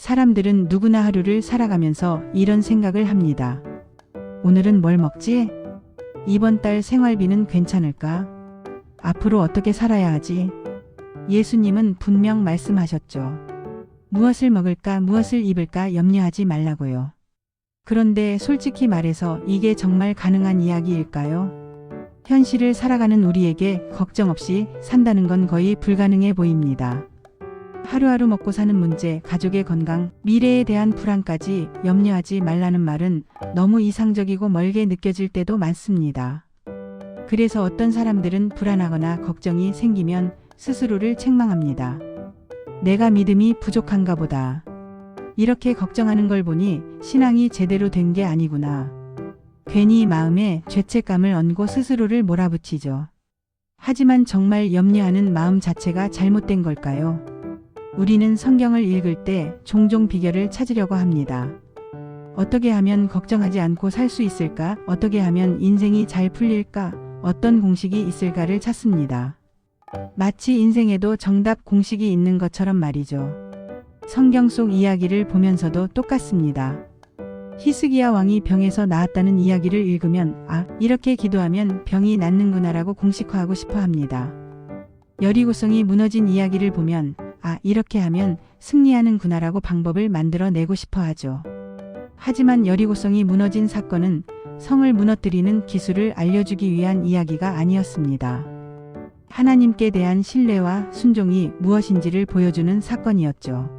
사람들은 누구나 하루를 살아가면서 이런 생각을 합니다. 오늘은 뭘 먹지? 이번 달 생활비는 괜찮을까? 앞으로 어떻게 살아야 하지? 예수님은 분명 말씀하셨죠. 무엇을 먹을까, 무엇을 입을까 염려하지 말라고요. 그런데 솔직히 말해서 이게 정말 가능한 이야기일까요? 현실을 살아가는 우리에게 걱정 없이 산다는 건 거의 불가능해 보입니다. 하루하루 먹고 사는 문제, 가족의 건강, 미래에 대한 불안까지 염려하지 말라는 말은 너무 이상적이고 멀게 느껴질 때도 많습니다. 그래서 어떤 사람들은 불안하거나 걱정이 생기면 스스로를 책망합니다. 내가 믿음이 부족한가 보다. 이렇게 걱정하는 걸 보니 신앙이 제대로 된 게 아니구나. 괜히 마음에 죄책감을 얹고 스스로를 몰아붙이죠. 하지만 정말 염려하는 마음 자체가 잘못된 걸까요? 우리는 성경을 읽을 때 종종 비결을 찾으려고 합니다. 어떻게 하면 걱정하지 않고 살 수 있을까? 어떻게 하면 인생이 잘 풀릴까? 어떤 공식이 있을까를 찾습니다. 마치 인생에도 정답 공식이 있는 것처럼 말이죠. 성경 속 이야기를 보면서도 똑같습니다. 히스기야 왕이 병에서 나았다는 이야기를 읽으면 이렇게 기도하면 병이 낫는구나라고 공식화하고 싶어 합니다. 여리고성이 무너진 이야기를 보면 이렇게 하면 승리하는구나라고 방법을 만들어내고 싶어 하죠. 하지만 여리고성이 무너진 사건은 성을 무너뜨리는 기술을 알려주기 위한 이야기가 아니었습니다. 하나님께 대한 신뢰와 순종이 무엇인지를 보여주는 사건이었죠.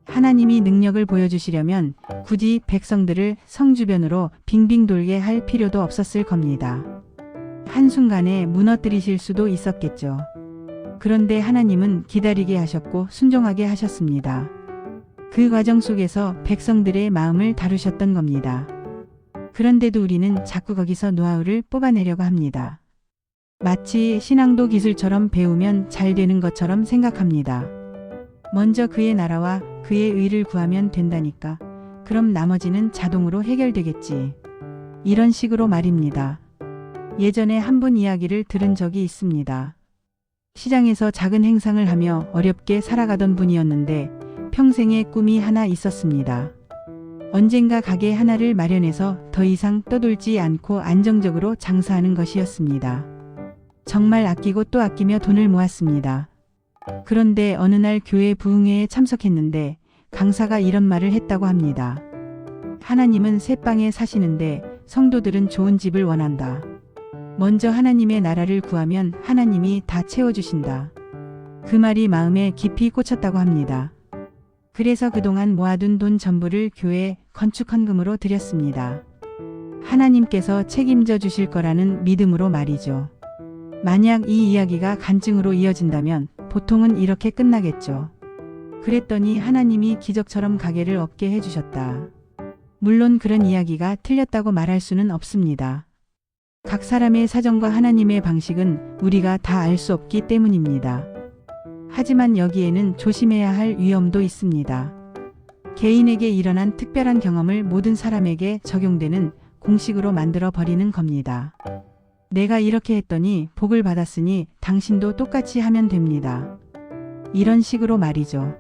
하나님이 능력을 보여주시려면 굳이 백성들을 성 주변으로 빙빙 돌게 할 필요도 없었을 겁니다. 한순간에 무너뜨리실 수도 있었겠죠. 그런데 하나님은 기다리게 하셨고 순종하게 하셨습니다. 그 과정 속에서 백성들의 마음을 다루셨던 겁니다. 그런데도 우리는 자꾸 거기서 노하우를 뽑아내려고 합니다. 마치 신앙도 기술처럼 배우면 잘 되는 것처럼 생각합니다. 먼저 그의 나라와 그의 의를 구하면 된다니까. 그럼 나머지는 자동으로 해결되겠지. 이런 식으로 말입니다. 예전에 한 분 이야기를 들은 적이 있습니다. 시장에서 작은 행상을 하며 어렵게 살아가던 분이었는데 평생의 꿈이 하나 있었습니다. 언젠가 가게 하나를 마련해서 더 이상 떠돌지 않고 안정적으로 장사하는 것이었습니다. 정말 아끼고 또 아끼며 돈을 모았습니다. 그런데 어느 날 교회 부흥회에 참석했는데 강사가 이런 말을 했다고 합니다. 하나님은 새 방에 사시는데 성도들은 좋은 집을 원한다. 먼저 하나님의 나라를 구하면 하나님이 다 채워주신다. 그 말이 마음에 깊이 꽂혔다고 합니다. 그래서 그동안 모아둔 돈 전부를 교회 건축 헌금으로 드렸습니다. 하나님께서 책임져 주실 거라는 믿음으로 말이죠. 만약 이 이야기가 간증으로 이어진다면 보통은 이렇게 끝나겠죠. 그랬더니 하나님이 기적처럼 가게를 얻게 해주셨다. 물론 그런 이야기가 틀렸다고 말할 수는 없습니다. 각 사람의 사정과 하나님의 방식은 우리가 다 알 수 없기 때문입니다. 하지만 여기에는 조심해야 할 위험도 있습니다. 개인에게 일어난 특별한 경험을 모든 사람에게 적용되는 공식으로 만들어 버리는 겁니다. 내가 이렇게 했더니 복을 받았으니 당신도 똑같이 하면 됩니다. 이런 식으로 말이죠.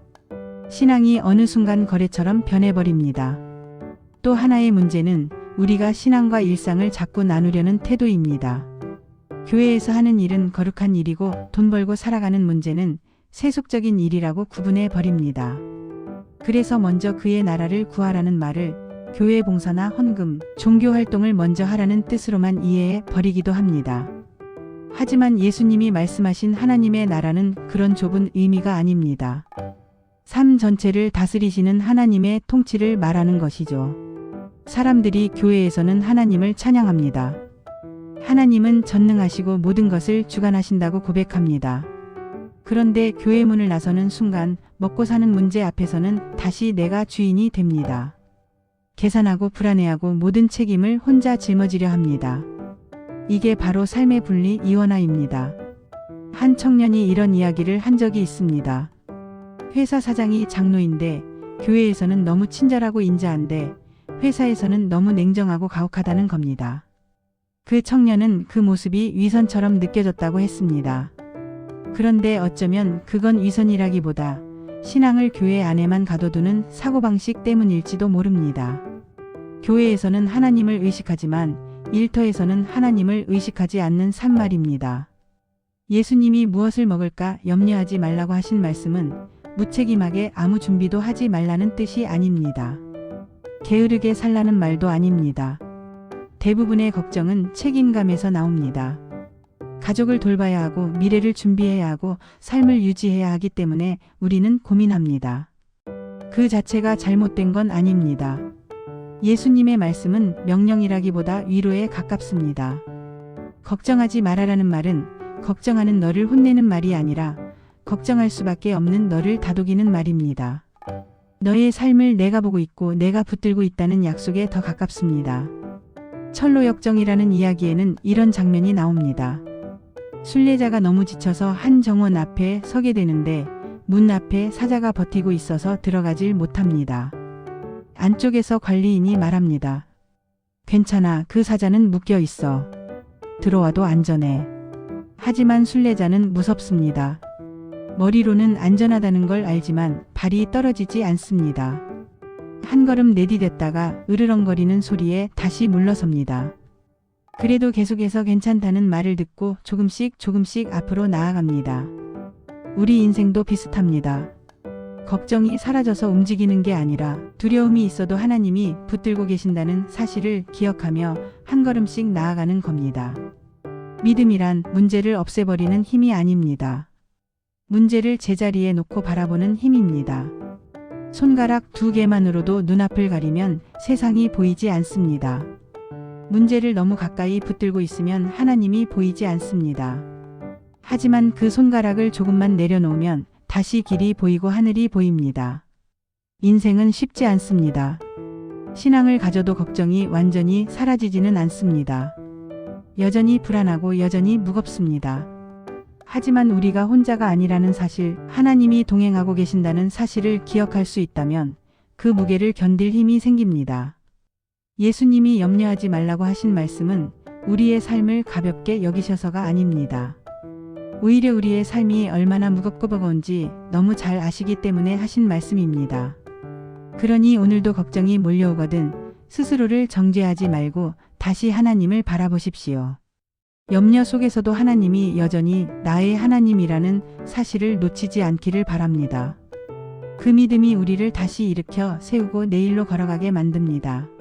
신앙이 어느 순간 거래처럼 변해버립니다. 또 하나의 문제는 우리가 신앙과 일상을 자꾸 나누려는 태도입니다. 교회에서 하는 일은 거룩한 일이고 돈 벌고 살아가는 문제는 세속적인 일이라고 구분해 버립니다. 그래서 먼저 그의 나라를 구하라는 말을 교회 봉사나 헌금, 종교 활동을 먼저 하라는 뜻으로만 이해해 버리기도 합니다. 하지만 예수님이 말씀하신 하나님의 나라는 그런 좁은 의미가 아닙니다. 삶 전체를 다스리시는 하나님의 통치를 말하는 것이죠. 사람들이 교회에서는 하나님을 찬양합니다. 하나님은 전능하시고 모든 것을 주관하신다고 고백합니다. 그런데 교회 문을 나서는 순간 먹고 사는 문제 앞에서는 다시 내가 주인이 됩니다. 계산하고 불안해하고 모든 책임을 혼자 짊어지려 합니다. 이게 바로 삶의 분리 이원화입니다. 한 청년이 이런 이야기를 한 적이 있습니다. 회사 사장이 장로인데 교회에서는 너무 친절하고 인자한데 회사에서는 너무 냉정하고 가혹하다는 겁니다. 그 청년은 그 모습이 위선처럼 느껴졌다고 했습니다. 그런데 어쩌면 그건 위선이라기보다 신앙을 교회 안에만 가둬두는 사고방식 때문일지도 모릅니다. 교회에서는 하나님을 의식하지만 일터에서는 하나님을 의식하지 않는 삶 말입니다. 예수님이 무엇을 먹을까 염려하지 말라고 하신 말씀은 무책임하게 아무 준비도 하지 말라는 뜻이 아닙니다. 게으르게 살라는 말도 아닙니다. 대부분의 걱정은 책임감에서 나옵니다. 가족을 돌봐야 하고 미래를 준비해야 하고 삶을 유지해야 하기 때문에 우리는 고민합니다. 그 자체가 잘못된 건 아닙니다. 예수님의 말씀은 명령이라기보다 위로에 가깝습니다. 걱정하지 말아라는 말은 걱정하는 너를 혼내는 말이 아니라 걱정할 수밖에 없는 너를 다독이는 말입니다. 너의 삶을 내가 보고 있고 내가 붙들고 있다는 약속에 더 가깝습니다. 철로역정이라는 이야기에는 이런 장면이 나옵니다. 순례자가 너무 지쳐서 한 정원 앞에 서게 되는데 문 앞에 사자가 버티고 있어서 들어가질 못합니다. 안쪽에서 관리인이 말합니다. 괜찮아, 그 사자는 묶여 있어. 들어와도 안전해. 하지만 순례자는 무섭습니다. 머리로는 안전하다는 걸 알지만 발이 떨어지지 않습니다. 한 걸음 내디뎠다가 으르렁거리는 소리에 다시 물러섭니다. 그래도 계속해서 괜찮다는 말을 듣고 조금씩 앞으로 나아갑니다. 우리 인생도 비슷합니다. 걱정이 사라져서 움직이는 게 아니라 두려움이 있어도 하나님이 붙들고 계신다는 사실을 기억하며 한 걸음씩 나아가는 겁니다. 믿음이란 문제를 없애버리는 힘이 아닙니다. 문제를 제자리에 놓고 바라보는 힘입니다. 손가락 2개만으로도 눈앞을 가리면 세상이 보이지 않습니다. 문제를 너무 가까이 붙들고 있으면 하나님이 보이지 않습니다. 하지만 그 손가락을 조금만 내려놓으면 다시 길이 보이고 하늘이 보입니다. 인생은 쉽지 않습니다. 신앙을 가져도 걱정이 완전히 사라지지는 않습니다. 여전히 불안하고 여전히 무겁습니다. 하지만 우리가 혼자가 아니라는 사실, 하나님이 동행하고 계신다는 사실을 기억할 수 있다면 그 무게를 견딜 힘이 생깁니다. 예수님이 염려하지 말라고 하신 말씀은 우리의 삶을 가볍게 여기셔서가 아닙니다. 오히려 우리의 삶이 얼마나 무겁고 버거운지 너무 잘 아시기 때문에 하신 말씀입니다. 그러니 오늘도 걱정이 몰려오거든 스스로를 정죄하지 말고 다시 하나님을 바라보십시오. 염려 속에서도 하나님이 여전히 나의 하나님이라는 사실을 놓치지 않기를 바랍니다. 그 믿음이 우리를 다시 일으켜 세우고 내일로 걸어가게 만듭니다.